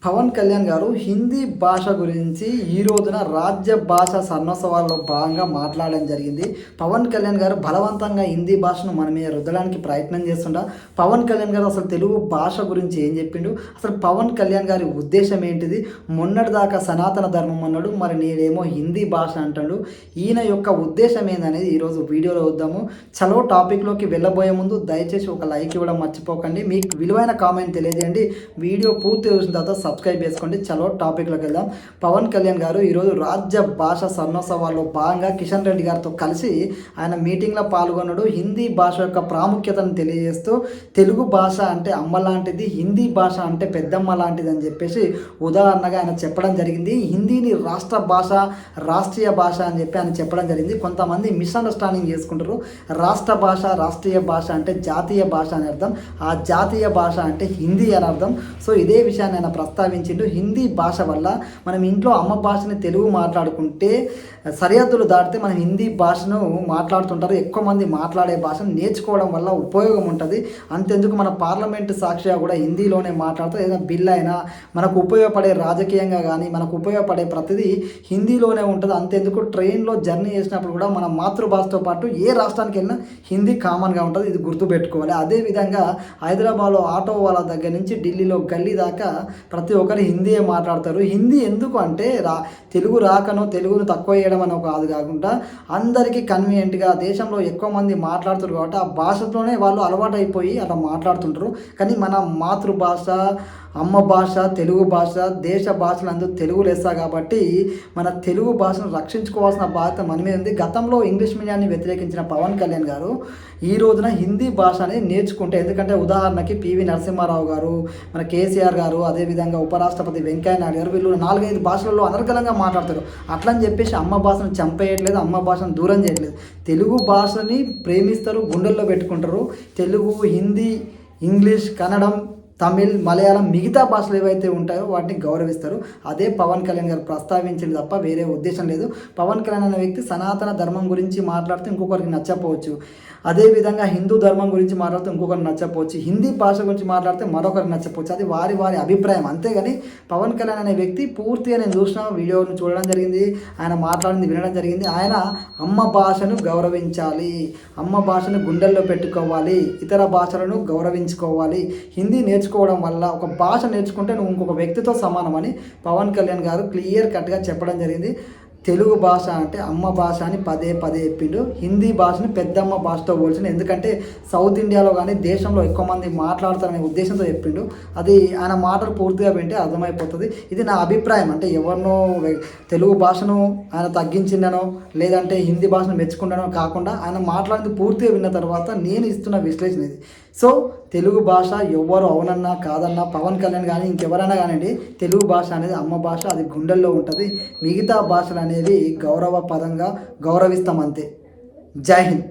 పవన్ కళ్యాణ్ గారు హిందీ భాష గురించి ఈ రోజున రాజ్య భాష సన్నోత్సవాల్లో భాగంగా మాట్లాడడం జరిగింది. పవన్ కళ్యాణ్ గారు బలవంతంగా హిందీ భాషను మన మీద రుద్దడానికి ప్రయత్నం చేస్తుండ. పవన్ కళ్యాణ్ గారు అసలు తెలుగు భాష గురించి ఏం చెప్పిండు, అసలు పవన్ కళ్యాణ్ గారి ఉద్దేశం ఏంటిది? మొన్నటిదాకా సనాతన ధర్మం అన్నాడు, మరి నేనేమో హిందీ భాష అంటాడు. ఈయన యొక్క ఉద్దేశం ఏందనేది ఈరోజు వీడియోలో వద్దాము. చలో టాపిక్లోకి వెళ్ళబోయే ముందు దయచేసి ఒక లైక్ ఇవ్వడం మర్చిపోకండి. మీకు విలువైన కామెంట్ తెలియజేయండి. వీడియో పూర్తి చూసిన తర్వాత సబ్స్క్రైబ్ చేసుకోండి. చలో టాపిక్లోకి వెళ్దాం. పవన్ కళ్యాణ్ గారు ఈరోజు రాజ్య భాష సన్నోత్సవాల్లో భాగంగా కిషన్ రెడ్డి గారితో కలిసి ఆయన మీటింగ్లో పాల్గొన్నాడు. హిందీ భాష యొక్క ప్రాముఖ్యతను తెలియజేస్తూ తెలుగు భాష అంటే అమ్మ లాంటిది, హిందీ భాష అంటే పెద్దమ్మ లాంటిది అని చెప్పేసి ఉదాహరణగా ఆయన చెప్పడం జరిగింది. హిందీని రాష్ట్ర భాష, రాష్ట్రీయ భాష అని చెప్పి ఆయన చెప్పడం జరిగింది. కొంతమంది మిస్అండర్స్టాండింగ్ చేసుకుంటారు. రాష్ట్ర భాష, రాష్ట్రీయ భాష అంటే జాతీయ భాష అని అర్థం, ఆ జాతీయ భాష అంటే హిందీ అని అర్థం. సో ఇదే విషయాన్ని ఆయన ప్రస్తావించిండు. హిందీ భాష వల్ల మనం ఇంట్లో అమ్మ భాషని తెలుగు మాట్లాడుకుంటే సరిహద్దులు దాటితే మనం హిందీ భాషను మాట్లాడుతుంటారు. ఎక్కువ మంది మాట్లాడే భాషను నేర్చుకోవడం వల్ల ఉపయోగం ఉంటుంది. అంతెందుకు మన పార్లమెంటు సాక్షిగా కూడా హిందీలోనే మాట్లాడుతూ ఏదైనా బిల్ అయినా మనకు ఉపయోగపడే రాజకీయంగా కానీ మనకు ఉపయోగపడే ప్రతిదీ హిందీలోనే ఉంటుంది. అంతెందుకు ట్రైన్లో జర్నీ చేసినప్పుడు కూడా మన మాతృభాషతో పాటు ఏ రాష్ట్రానికి వెళ్ళినా హిందీ కామన్గా ఉంటుంది. ఇది గుర్తుపెట్టుకోవాలి. అదేవిధంగా హైదరాబాద్లో ఆటో వాళ్ళ దగ్గర నుంచి ఢిల్లీలో గల్లీ దాకా ప్రతి ఒక్కరు హిందీయే మాట్లాడతారు. హిందీ ఎందుకు అంటే తెలుగు రాకనో తెలుగును తక్కువ చేయడం అనో కాదు, కాకుండా అందరికీ కన్వీనియంట్గా దేశంలో ఎక్కువ మంది మాట్లాడుతారు కాబట్టి ఆ భాషతోనే వాళ్ళు అలవాటు అయిపోయి అలా మాట్లాడుతుంటారు. కానీ మన మాతృభాష, అమ్మ భాష, తెలుగు భాష, దేశ భాషలు అందరూ తెలుగు లెస్స కాబట్టి మన తెలుగు భాషను రక్షించుకోవాల్సిన బాధ్యత మన మీద ఉంది. గతంలో ఇంగ్లీష్ మీడియాన్ని వ్యతిరేకించిన పవన్ కళ్యాణ్ గారు ఈ రోజున హిందీ భాష అనేది నేర్చుకుంటే, ఎందుకంటే ఉదాహరణకి పివి నరసింహారావు గారు, మన కేసీఆర్ గారు, అదేవిధంగా ఉపరాష్ట్రపతి వెంకయ్య నాయుడు గారు, వీళ్ళు 4-5 భాషలలో అనర్గళంగా మాట్లాడతారు. అట్లని చెప్పేసి అమ్మ భాషను చంపేయట్లేదు, అమ్మ భాషను దూరం చేయట్లేదు. తెలుగు భాషని ప్రేమిస్తారు, గుండెల్లో పెట్టుకుంటారు. తెలుగు, హిందీ, ఇంగ్లీష్, కన్నడం, తమిళ్, మలయాళం, మిగతా భాషలు ఏవైతే ఉంటాయో వాటిని గౌరవిస్తారు. అదే పవన్ కళ్యాణ్ గారు ప్రస్తావించింది తప్ప వేరే ఉద్దేశం లేదు. పవన్ కళ్యాణ్ అనే వ్యక్తి సనాతన ధర్మం గురించి మాట్లాడుతూ ఇంకొకరికి నచ్చపోవచ్చు, అదేవిధంగా హిందూ ధర్మం గురించి మాట్లాడుతూ ఇంకొకరికి నచ్చపోవచ్చు, హిందీ భాష గురించి మాట్లాడితే మరొకరికి నచ్చపోవచ్చు. అది వారి వారి అభిప్రాయం. అంతేగాని పవన్ కళ్యాణ్ అనే వ్యక్తి పూర్తిగా నేను చూసిన వీడియోను చూడడం జరిగింది, ఆయన మాట్లాడింది వినడం జరిగింది. ఆయన అమ్మ భాషను గౌరవించాలి, అమ్మ భాషను గుండెల్లో పెట్టుకోవాలి, ఇతర భాషలను గౌరవించుకోవాలి. హిందీ నేర్చుకోవడం వల్ల, ఒక భాష నేర్చుకుంటే నువ్వు ఇంకొక వ్యక్తితో సమానమని పవన్ కళ్యాణ్ గారు క్లియర్ కట్గా చెప్పడం జరిగింది. తెలుగు భాష అంటే అమ్మ భాష అని పదే పదే చెప్పిండు. హిందీ భాషని పెద్దమ్మ భాషతో పోల్చిండు. ఎందుకంటే సౌత్ ఇండియాలో కానీ దేశంలో ఎక్కువ మంది మాట్లాడతారనే ఉద్దేశంతో చెప్పిండు. అది ఆయన మాటలు పూర్తిగా వింటే అర్థమైపోతుంది. ఇది నా అభిప్రాయం. అంటే ఎవరినో తెలుగు భాషను ఆయన తగ్గించిండనో లేదంటే హిందీ భాషను మెచ్చుకుండానో కాకుండా ఆయన మాట్లాడింది పూర్తిగా విన్న తర్వాత నేను ఇస్తున్న విశ్లేషణ ఇది. సో తెలుగు భాష ఎవరు అవునన్నా కాదన్నా, పవన్ కళ్యాణ్ కానీ ఇంకెవరైనా కానివ్వండి, తెలుగు భాష అనేది అమ్మ భాష, అది గుండెల్లో ఉంటుంది. మిగతా భాషలు అనేవి గౌరవ పదంగా గౌరవిస్తాం అంతే. జై హింద్.